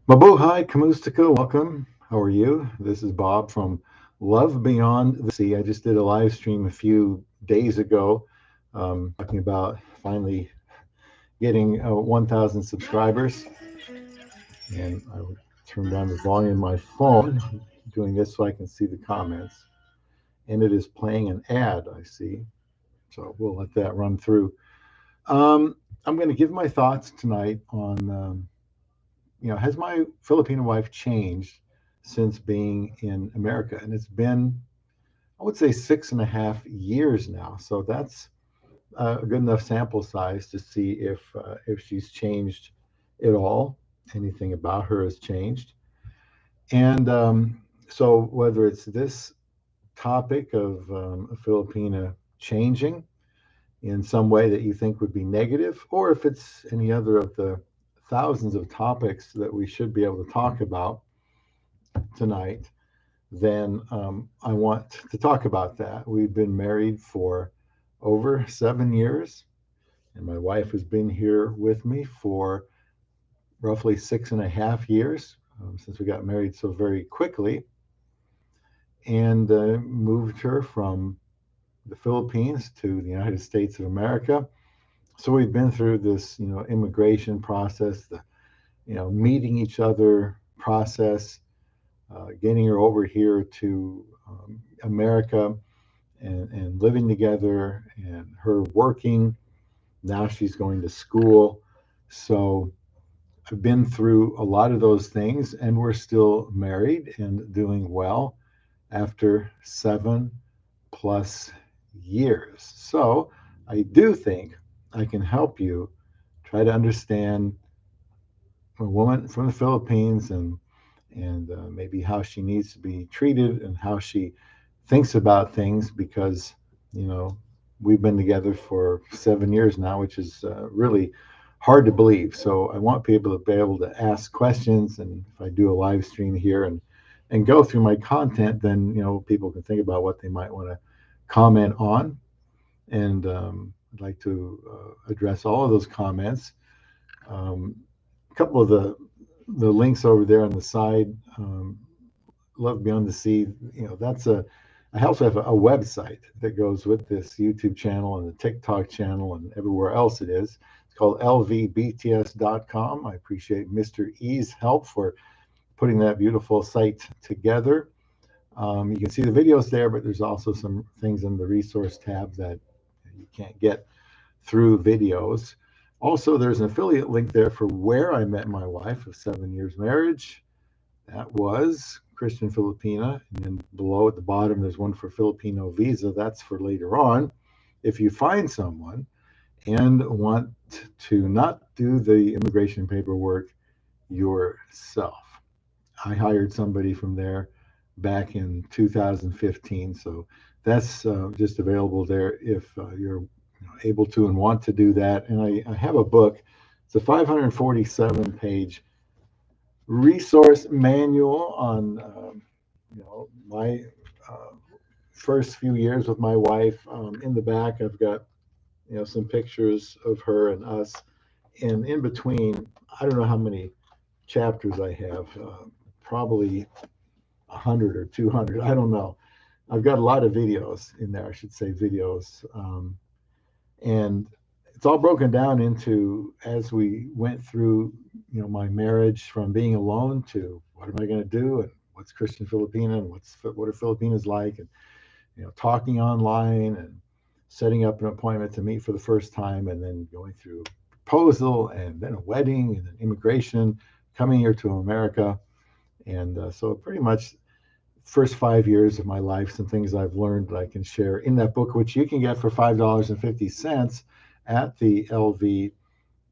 Mabuhay, Kamustika, welcome. How are you? This is Bob from Love Beyond the Sea. I just did a live stream a few days ago talking about finally getting 1,000 subscribers. And I would turn down the volume of my phone, doing this so I can see the comments. And it is playing an ad, I see. So we'll let that run through. I'm going to give my thoughts tonight on has my Filipino wife changed since being in America? And it's been, I would say, 6.5 years now. So that's a good enough sample size to see if she's changed at all. Anything about her has changed. And so whether it's this topic of a Filipina changing in some way that you think would be negative, or if it's any other of the thousands of topics that we should be able to talk about tonight, then I want to talk about that. We've been married for over 7 years, and my wife has been here with me for roughly 6.5 years since we got married so very quickly, and moved her from the Philippines to the United States of America. So we've been through this, immigration process, the, meeting each other process, getting her over here to America and living together, and her working. Now she's going to school. So I've been through a lot of those things, and we're still married and doing well after 7+ years. So I do think I can help you try to understand a woman from the Philippines, and maybe how she needs to be treated and how she thinks about things, because you know we've been together for 7 years now, which is really hard to believe. So I want people to be able to ask questions, and if I do a live stream here and go through my content, then people can think about what they might want to comment on, and I'd like to address all of those comments. A couple of the links over there on the side, Love Beyond the Sea. That's a. I also have a website that goes with this YouTube channel and the TikTok channel and everywhere else it is. It's called lvbts.com. I appreciate Mr. E's help for putting that beautiful site together. You can see the videos there, but there's also some things in the resource tab that you can't get through videos. Also, there's an affiliate link there for where I met my wife of 7 years marriage. That was Christian Filipina. And then below at the bottom, there's one for Filipino visa. That's for later on. If you find someone and want to not do the immigration paperwork yourself. I hired somebody from there back in 2015. So that's just available there if you're able to and want to do that. And I have a book. It's a 547-page resource manual on my first few years with my wife. In the back, I've got some pictures of her and us, and in between, I don't know how many chapters I have, probably 100 or 200. I don't know. I've got a lot of videos in there. I should say videos. And it's all broken down into, as we went through my marriage, from being alone to what am I going to do, and what's Christian Filipina, and what are Filipinas like, and talking online and setting up an appointment to meet for the first time, and then going through proposal, and then a wedding, and then immigration, coming here to America. And so pretty much first 5 years of my life, some things I've learned that I can share in that book, which you can get for $5.50 at the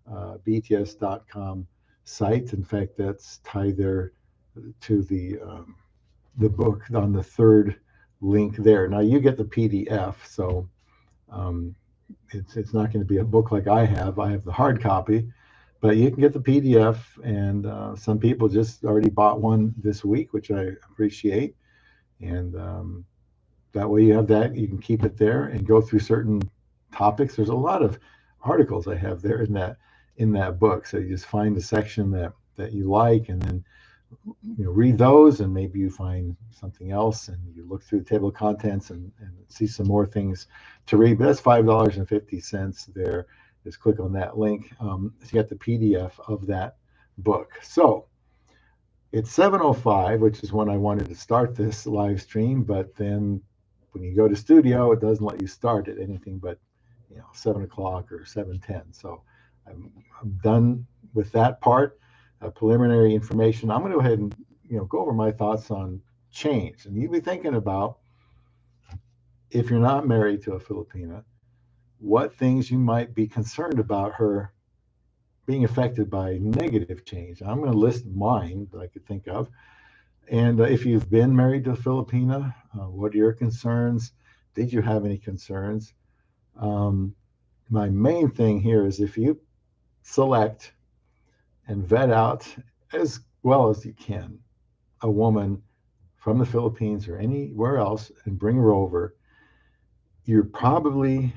lvbts.com site. In fact, that's tied there to the book on the third link there. Now you get the PDF, so it's not going to be a book like I have. I have the hard copy, but you can get the PDF, and some people just already bought one this week, which I appreciate. And that way you have that. You can keep it there and go through certain topics. There's a lot of articles I have there in that book. So you just find the section that that you like, and then read those, and maybe you find something else, and you look through the table of contents and see some more things to read. But that's $5.50 there. Just click on that link. So you got the PDF of that book. So it's 7:05, which is when I wanted to start this live stream, but then when you go to studio, it doesn't let you start at anything but 7 o'clock or 7:10. So I'm done with that part. Preliminary information. I'm going to go ahead and go over my thoughts on change. And you'll be thinking about, if you're not married to a Filipina, what things you might be concerned about her being affected by negative change. I'm going to list mine that I could think of. And if you've been married to a Filipina, what are your concerns? Did you have any concerns? My main thing here is, if you select and vet out as well as you can a woman from the Philippines or anywhere else and bring her over, you're probably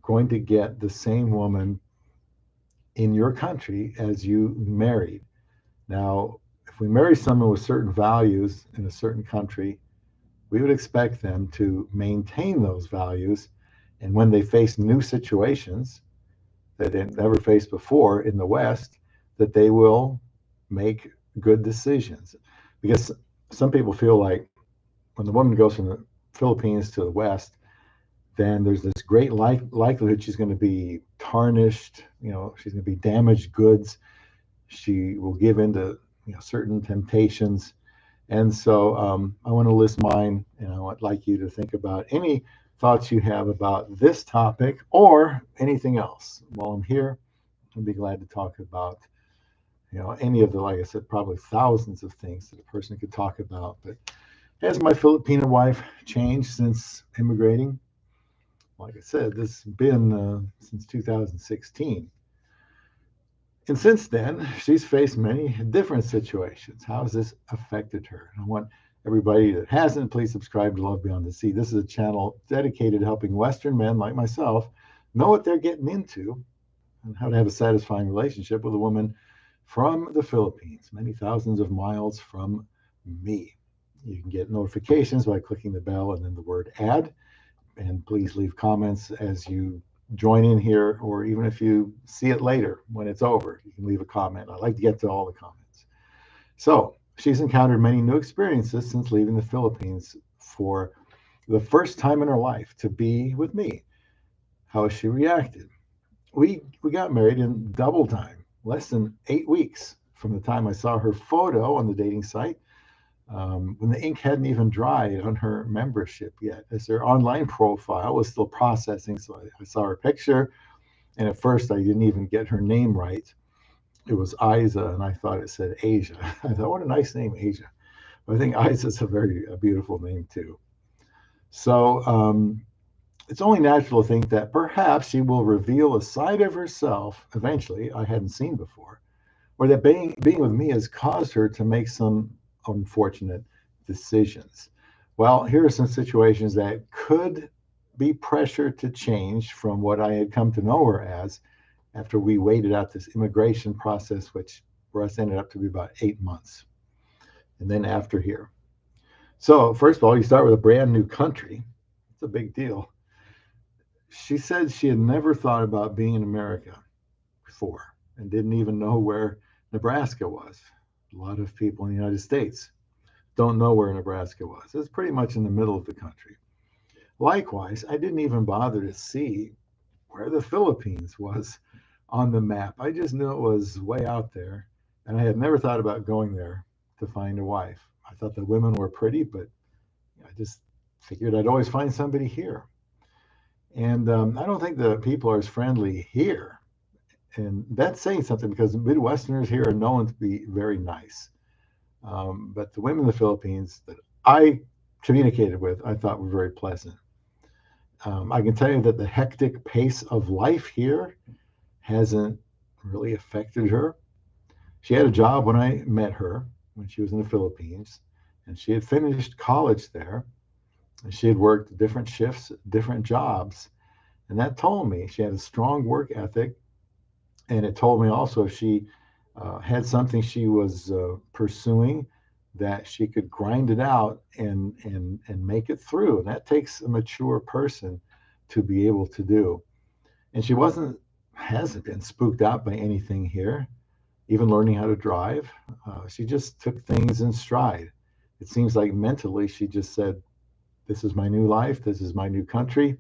going to get the same woman in your country as you married. Now, if we marry someone with certain values in a certain country, we would expect them to maintain those values. And when they face new situations that they never faced before in the West, that they will make good decisions. Because some people feel like when the woman goes from the Philippines to the West, then there's this great likelihood she's going to be tarnished. She's going to be damaged goods. She will give in to certain temptations. And so I want to list mine, and I would like you to think about any thoughts you have about this topic or anything else. While I'm here, I'd be glad to talk about any of the, like I said, probably thousands of things that a person could talk about. But has my Filipino wife changed since immigrating? Like I said, this has been since 2016. And since then, she's faced many different situations. How has this affected her? I want everybody that hasn't, please subscribe to Love Beyond the Sea. This is a channel dedicated to helping Western men like myself know what they're getting into and how to have a satisfying relationship with a woman from the Philippines, many thousands of miles from me. You can get notifications by clicking the bell and then the word add. And please leave comments as you join in here, or even if you see it later when it's over, you can leave a comment. I like to get to all the comments. So she's encountered many new experiences since leaving the Philippines for the first time in her life to be with me. How has she reacted? We got married in double time, less than 8 weeks from the time I saw her photo on the dating site, when the ink hadn't even dried on her membership yet, as her online profile was still processing. So I saw her picture, and at first I didn't even get her name right. It was Isa, and I thought it said Asia. I thought, what a nice name, Asia. But I think Isa is a beautiful name too. So it's only natural to think that perhaps she will reveal a side of herself eventually I hadn't seen before, or that being with me has caused her to make some unfortunate decisions. Well, here are some situations that could be pressure to change from what I had come to know her as after we waited out this immigration process, which for us ended up to be about 8 months. And then after here. So first of all, you start with a brand new country. It's a big deal. She said she had never thought about being in America before and didn't even know where Nebraska was. A lot of people in the United States don't know where Nebraska was. It's pretty much in the middle of the country. Likewise, I didn't even bother to see where the Philippines was on the map. I just knew it was way out there, and I had never thought about going there to find a wife. I thought the women were pretty, but I just figured I'd always find somebody here. And I don't think the people are as friendly here. And that's saying something, because Midwesterners here are known to be very nice. But the women in the Philippines that I communicated with, I thought were very pleasant. I can tell you that the hectic pace of life here hasn't really affected her. She had a job when I met her, when she was in the Philippines, and she had finished college there, and she had worked different shifts, different jobs. And that told me she had a strong work ethic. And it told me also she had something she was pursuing that she could grind it out and make it through. And that takes a mature person to be able to do. And she hasn't been spooked out by anything here, even learning how to drive. She just took things in stride. It seems like mentally she just said, "This is my new life. This is my new country,"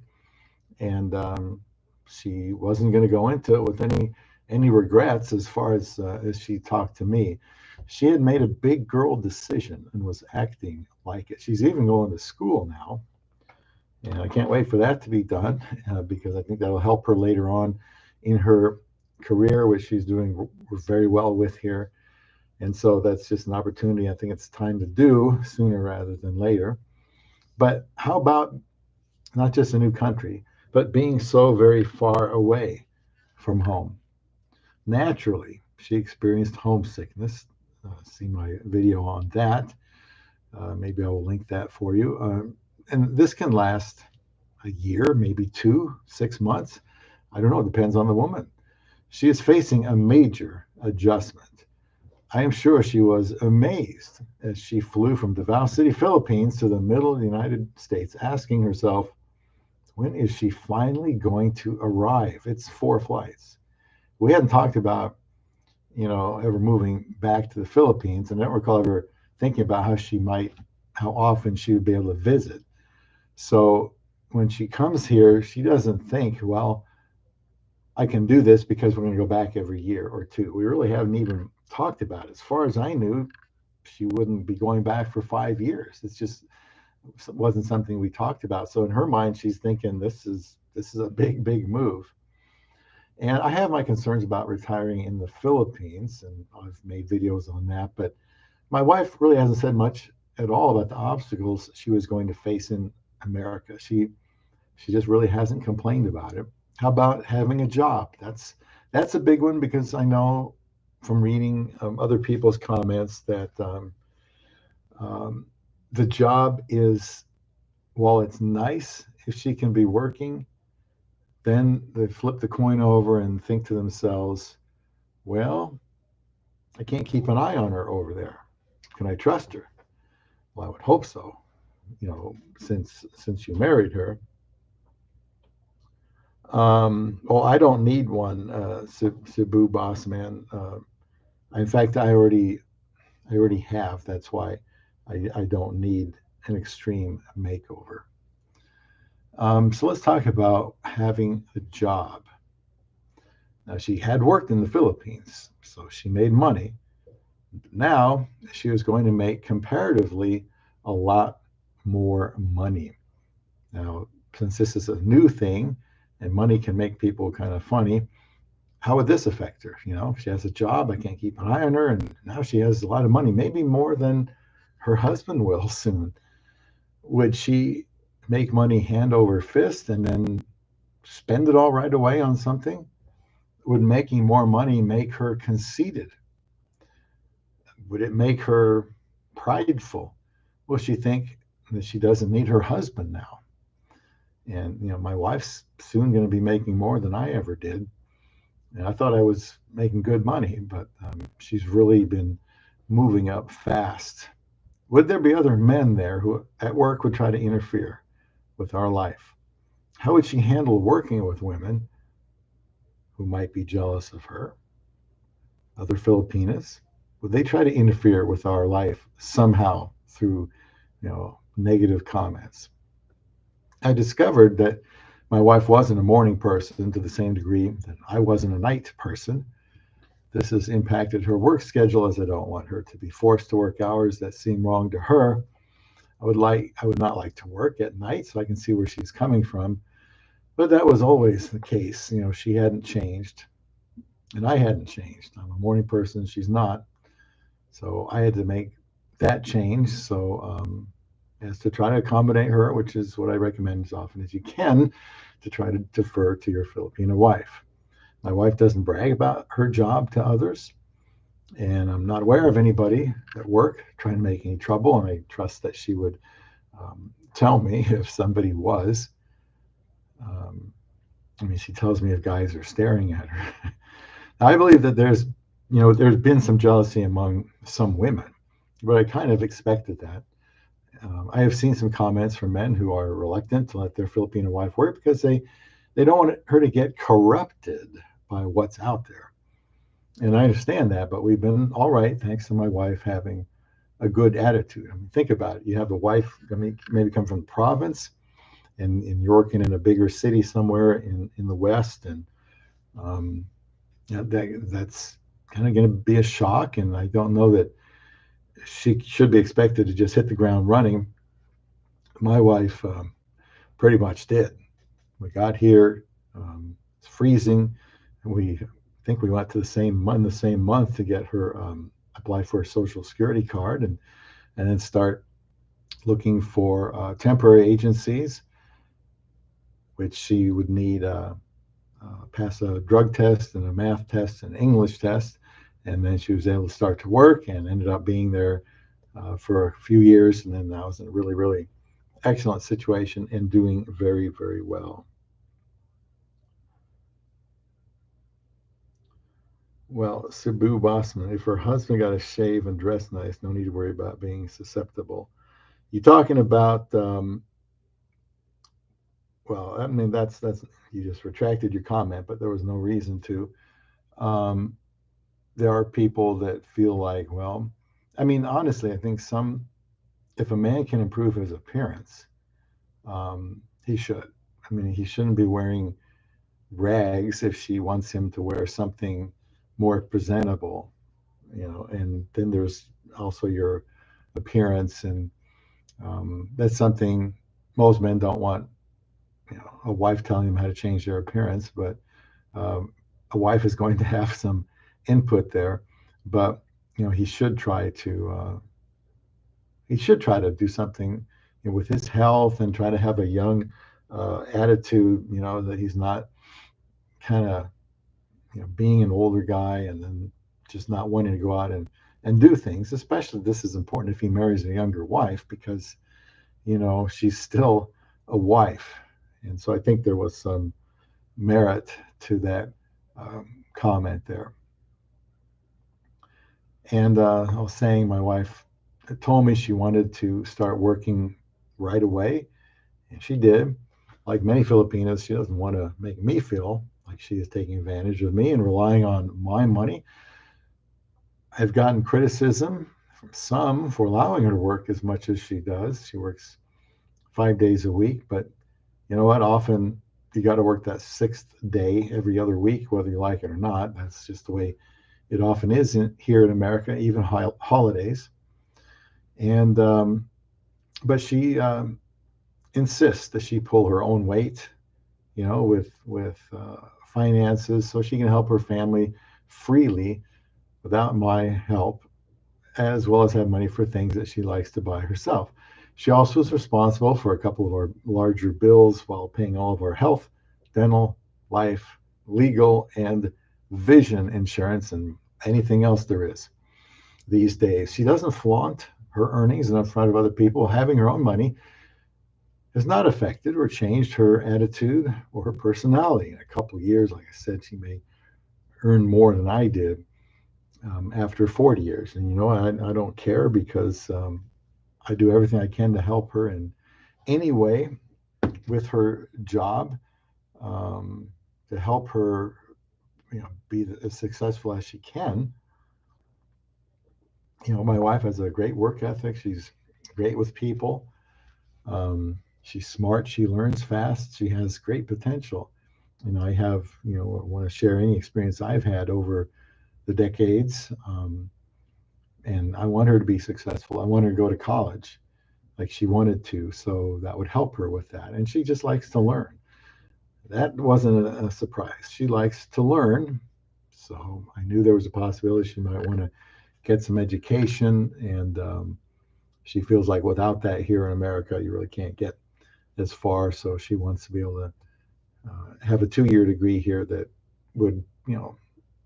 and she wasn't going to go into it with any regrets as she talked to me. She had made a big girl decision and was acting like it. She's even going to school now, and I can't wait for that to be done because I think that'll help her later on in her career, which she's doing very well with here. And so that's just an opportunity I think it's time to do sooner rather than later. But how about not just a new country, but being so very far away from home? Naturally, she experienced homesickness. See my video on that. Maybe I will link that for you. And this can last a year, maybe two, 6 months. I don't know. It depends on the woman. She is facing a major adjustment. I am sure she was amazed as she flew from Davao City, Philippines to the middle of the United States, asking herself, when is she finally going to arrive? It's 4 flights. We hadn't talked about, ever moving back to the Philippines, and I don't recall ever thinking about how often she would be able to visit. So when she comes here, she doesn't think, well, I can do this because we're going to go back every year or two. We really haven't even talked about it. As far as I knew, she wouldn't be going back for 5 years. It's just wasn't something we talked about. So in her mind, she's thinking this is a big, big move. And I have my concerns about retiring in the Philippines, and I've made videos on that. But my wife really hasn't said much at all about the obstacles she was going to face in America. She just really hasn't complained about it. How about having a job? That's a big one because I know from reading other people's comments that the job is, while it's nice if she can be working, then they flip the coin over and think to themselves, well, I can't keep an eye on her over there. Can I trust her? Well, I would hope so. Since you married her. Well, I don't need one, Cebu boss man. In fact, I already have. That's why I don't need an extreme makeover. So let's talk about having a job. Now, she had worked in the Philippines, so she made money. Now she was going to make comparatively a lot more money. Now, since this is a new thing and money can make people kind of funny, how would this affect her? If she has a job, I can't keep an eye on her, and now she has a lot of money, maybe more than her husband will soon. Would she make money hand over fist and then spend it all right away on something? Would making more money make her conceited? Would it make her prideful? Will she think that she doesn't need her husband now? And my wife's soon going to be making more than I ever did. And I thought I was making good money, but she's really been moving up fast. Would there be other men there who at work would try to interfere with our life? How would she handle working with women who might be jealous of her? Other Filipinas? Would they try to interfere with our life somehow through, negative comments? I discovered that my wife wasn't a morning person to the same degree that I wasn't a night person. This has impacted her work schedule, as I don't want her to be forced to work hours that seem wrong to her. I would not like to work at night, so I can see where she's coming from. But that was always the case. She hadn't changed, and I hadn't changed. I'm a morning person; she's not. So I had to make that change. So as to try to accommodate her, which is what I recommend as often as you can, to try to defer to your Filipino wife. My wife doesn't brag about her job to others, and I'm not aware of anybody at work trying to make any trouble, and I trust that she would tell me if somebody was. She tells me if guys are staring at her. I believe that there's there's been some jealousy among some women, but I kind of expected that. I have seen some comments from men who are reluctant to let their Filipino wife work because they don't want her to get corrupted by what's out there. And I understand that, but we've been all right thanks to my wife having a good attitude. I mean, think about it. You have a wife, I mean, maybe come from the province, and you're working in a bigger city somewhere in the West, and um, that's kind of going to be a shock. And I don't know that she should be expected to just hit the ground running. My wife pretty much did. We got here, it's freezing, and we think we went to the same month to get her apply for a social security card, and then start looking for temporary agencies, which she would need pass a drug test and a math test and English test. And then she was able to start to work and ended up being there for a few years. And then I was in a really, really excellent situation and doing very, very well. Well, Cebu Bossman, if her husband got to shave and dress nice, no need to worry about being susceptible. You talking about? Well, I mean that's you just retracted your comment, but there was no reason to. Um, there are people that feel like, well, I mean, honestly, I think if a man can improve his appearance, he should. I mean, he shouldn't be wearing rags if she wants him to wear something more presentable, And then there's also your appearance, and that's something most men don't want, a wife telling them how to change their appearance, but um, a wife is going to have some input there. But he should try to do something with his health and try to have a young attitude. That he's not kind of being an older guy and then just not wanting to go out and do things. Especially this is important if he marries a younger wife because she's still a wife, and so I think there was some merit to that comment there. And I was saying my wife told me she wanted to start working right away, and she did. Like many Filipinos, she doesn't want to make me feel like she is taking advantage of me and relying on my money. I've gotten criticism from some for allowing her to work as much as she does. She works 5 days a week, but you know what? Often you got to work that sixth day every other week, whether you like it or not. That's just the way it often is here in America, even holidays. And but she insists that she pull her own weight, with finances, so she can help her family freely without my help, as well as have money for things that she likes to buy herself. She also is responsible for a couple of our larger bills while paying all of our health, dental, life, legal, and vision insurance, and anything else there is these days. She doesn't flaunt her earnings in front of other people. Having her own money has not affected or changed her attitude or her personality. In a couple of years, like I said, she may earn more than I did after 40 years. And I don't care because I do everything I can to help her in any way with her job, to help her, be as successful as she can. My wife has a great work ethic. She's great with people. She's smart. She learns fast. She has great potential. And I have, want to share any experience I've had over the decades. And I want her to be successful. I want her to go to college like she wanted to. So that would help her with that. And she just likes to learn. That wasn't a surprise. She likes to learn. So I knew there was a possibility she might want to get some education. And she feels like without that here in America, you really can't get as far. So she wants to be able to have a 2-year degree here that would,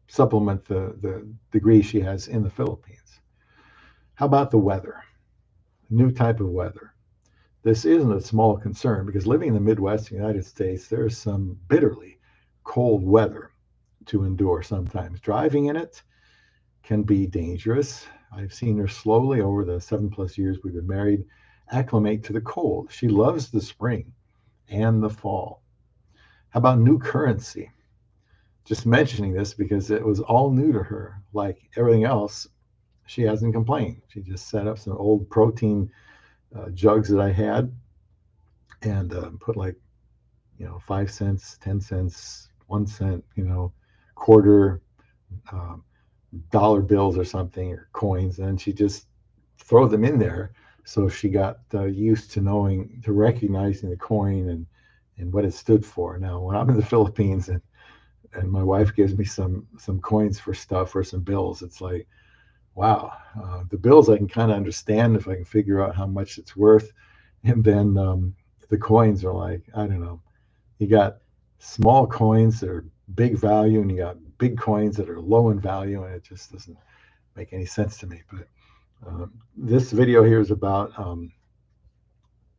supplement the degree she has in the Philippines. How about the weather? New type of weather. This isn't a small concern because living in the Midwest United States, there's some bitterly cold weather to endure sometimes. Driving in it can be dangerous. I've seen her slowly over the 7+ years we've been married acclimate to the cold. She loves the spring and the fall. How about new currency? Just mentioning this because it was all new to her. Like everything else, she hasn't complained. She just set up some old protein jugs that I had and put like 5 cents, 10 cents, 1 cent, quarter, um, dollar bills or something or coins, and she just throw them in there. So she got used to recognizing the coin and what it stood for. Now, when I'm in the Philippines and my wife gives me some coins for stuff or some bills, it's like, wow. The bills I can kind of understand if I can figure out how much it's worth, and then the coins are like, I don't know. You got small coins that are big value, and you got big coins that are low in value, and it just doesn't make any sense to me. But this video here is about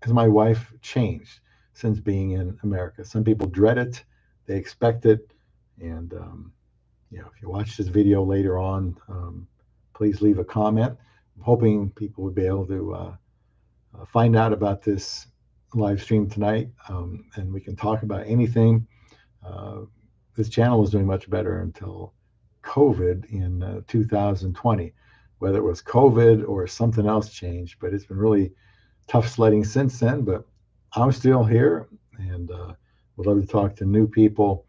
has my wife changed since being in America? Some people dread it, they expect it, and if you watch this video later on, please leave a comment. I'm hoping people would be able to find out about this live stream tonight, and we can talk about anything. Uh, this channel was doing much better until COVID in 2020. Whether it was COVID or something else changed, but it's been really tough sledding since then. But I'm still here and would love to talk to new people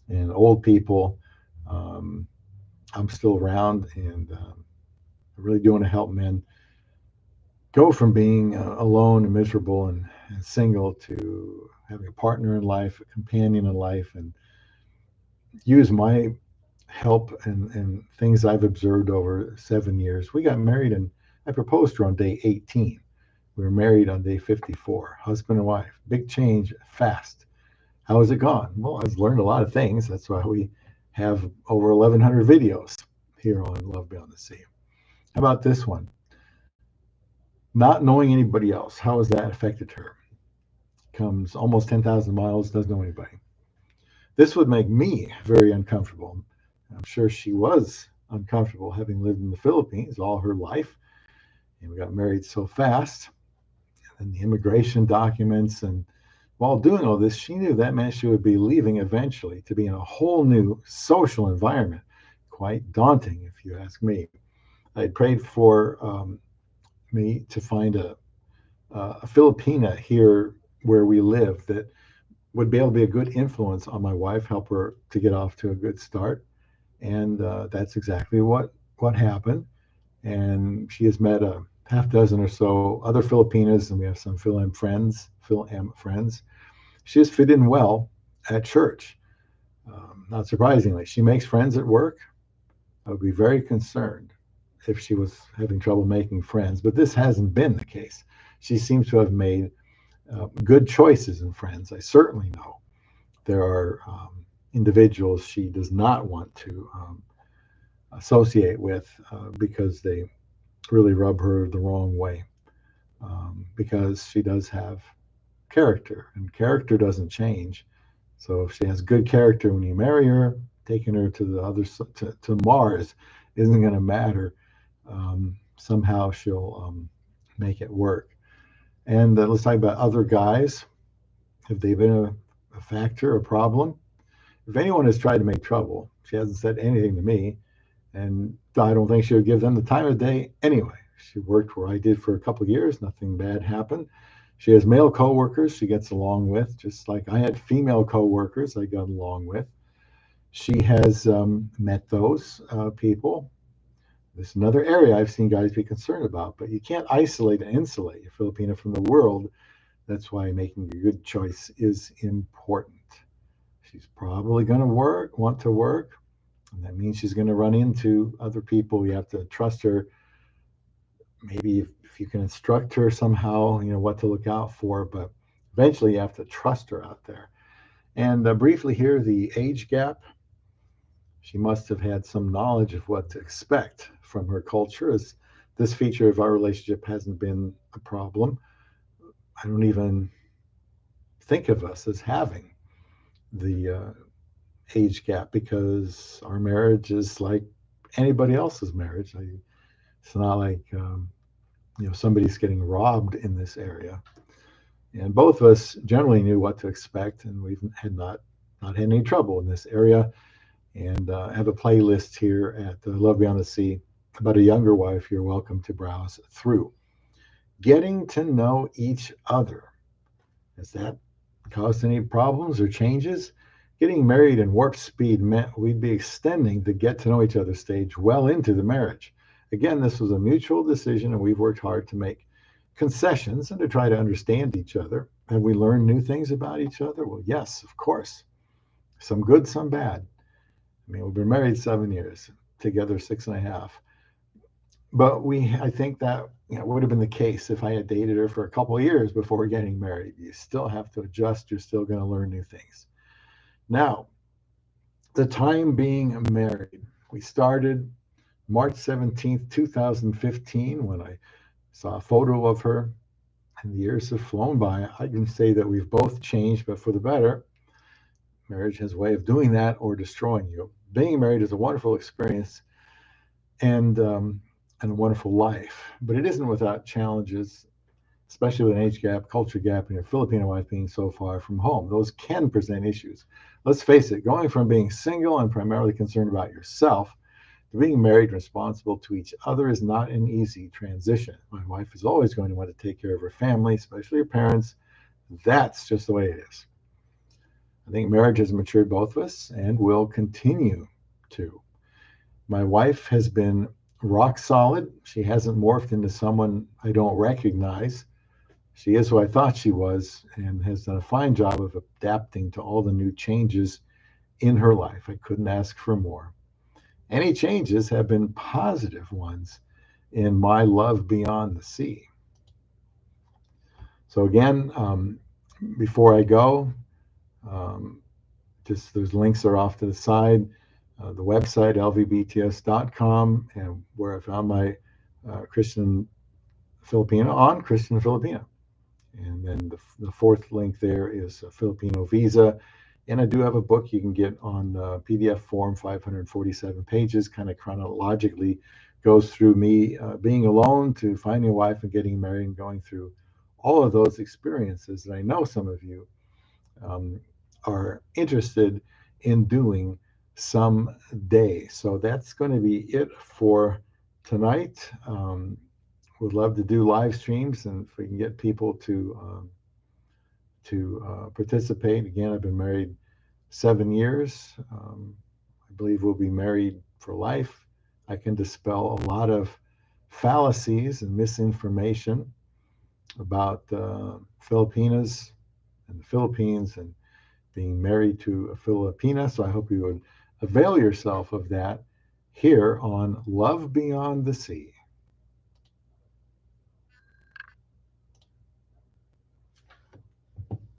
and old people. I'm still around and I really do want to help men go from being alone and miserable and single to having a partner in life, a companion in life, and use my help and things I've observed over 7 years. We got married and I proposed to her on day 18. We were married on day 54, husband and wife. Big change, fast. How has it gone? Well, I've learned a lot of things. That's why we have over 1,100 videos here on Love Beyond the Sea. How about this one? Not knowing anybody else. How has that affected her? Comes almost 10,000 miles, doesn't know anybody. This would make me very uncomfortable. I'm sure she was uncomfortable having lived in the Philippines all her life. And we got married so fast. And the immigration documents. And while doing all this, she knew that meant she would be leaving eventually to be in a whole new social environment. Quite daunting, if you ask me. I had prayed for me to find a Filipina here where we live that would be able to be a good influence on my wife, help her to get off to a good start. And that's exactly what happened. And she has met a half dozen or so other Filipinas, and we have some Phil-Am friends. She has fit in well at church. Not surprisingly, she makes friends at work. I would be very concerned if she was having trouble making friends, but this hasn't been the case. She seems to have made good choices in friends. I certainly know there are individuals she does not want to associate with because they really rub her the wrong way, because she does have character, and character doesn't change. So if she has good character when you marry her, taking her to the other to Mars isn't going to matter. Somehow she'll make it work. And let's talk about other guys. Have they been a factor, a problem? If anyone has tried to make trouble, she hasn't said anything to me, and I don't think she would give them the time of day anyway. She worked where I did for a couple of years. Nothing bad happened. She has male coworkers she gets along with, just like I had female coworkers I got along with. She has met those people. This is another area I've seen guys be concerned about, but you can't isolate and insulate your Filipina from the world. That's why making a good choice is important. She's probably going to want to work, and that means she's going to run into other people. You have to trust her. Maybe if you can instruct her somehow, what to look out for, but eventually you have to trust her out there. And briefly here, the age gap. She must have had some knowledge of what to expect from her culture, as this feature of our relationship hasn't been a problem. I don't even think of us as having the age gap because our marriage is like anybody else's marriage. It's not like somebody's getting robbed in this area. And both of us generally knew what to expect, and we've had not had any trouble in this area. And I have a playlist here at Love Beyond the Sea about a younger wife you're welcome to browse through. Getting to know each other. Has that caused any problems or changes? Getting married in warp speed meant we'd be extending the get to know each other stage well into the marriage. Again, this was a mutual decision, and we've worked hard to make concessions and to try to understand each other. Have we learned new things about each other? Well, yes, of course. Some good, some bad. I mean, we've been married 7 years, together 6.5. But I think that would have been the case if I had dated her for a couple of years before getting married. You still have to adjust. You're still going to learn new things. Now, the time being married. We started March 17th, 2015, when I saw a photo of her, and the years have flown by. I can say that we've both changed, but for the better. Marriage has a way of doing that or destroying you. Being married is a wonderful experience and a wonderful life, but it isn't without challenges, especially with an age gap, culture gap, and your Filipino wife being so far from home. Those can present issues. Let's face it, going from being single and primarily concerned about yourself to being married and responsible to each other is not an easy transition. My wife is always going to want to take care of her family, especially her parents. That's just the way it is. I think marriage has matured both of us and will continue to. My wife has been rock solid. She hasn't morphed into someone I don't recognize. She is who I thought she was and has done a fine job of adapting to all the new changes in her life. I couldn't ask for more. Any changes have been positive ones in my love beyond the sea. So again, before I go, just those links are off to the side. The website, lvbts.com, and where I found my Christian Filipina on Christian Filipina. And then the fourth link there is a Filipino visa. And I do have a book you can get on PDF form, 547 pages, kind of chronologically goes through me being alone to finding a wife and getting married and going through all of those experiences that I know some of you are interested in doing someday. So that's going to be it for tonight. Would love to do live streams, and if we can get people to participate. Again, I've been married 7 years. I believe we'll be married for life. I can dispel a lot of fallacies and misinformation about Filipinas and the Philippines and being married to a Filipina. So I hope you would avail yourself of that here on Love Beyond the Sea.